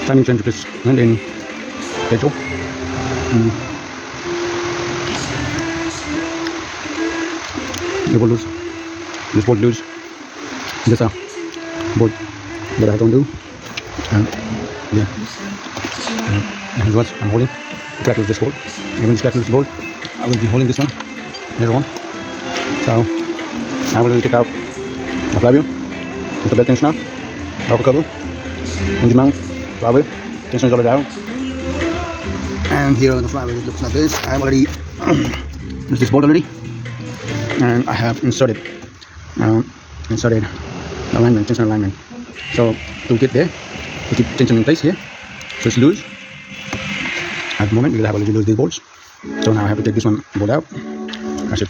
timing chain this and then Peugeot. The bolt loose. This bolt loose. This bolt that I don't do. Yeah. And here's what I'm holding. Crack loose this bolt. And when this crack loose the bolt, I will be holding this one. Here's one. So I will take out the flywheel with the belt tensioner, rubber cover, engine mount, flywheel, tension is already out. And here on the flywheel it looks like this. I have already used this bolt already, and I have inserted the alignment, tension alignment. So to get there, to keep tension in place here, so it's loose. At the moment, because I have already loosed these bolts, so now I have to take this one bolt out. That's it.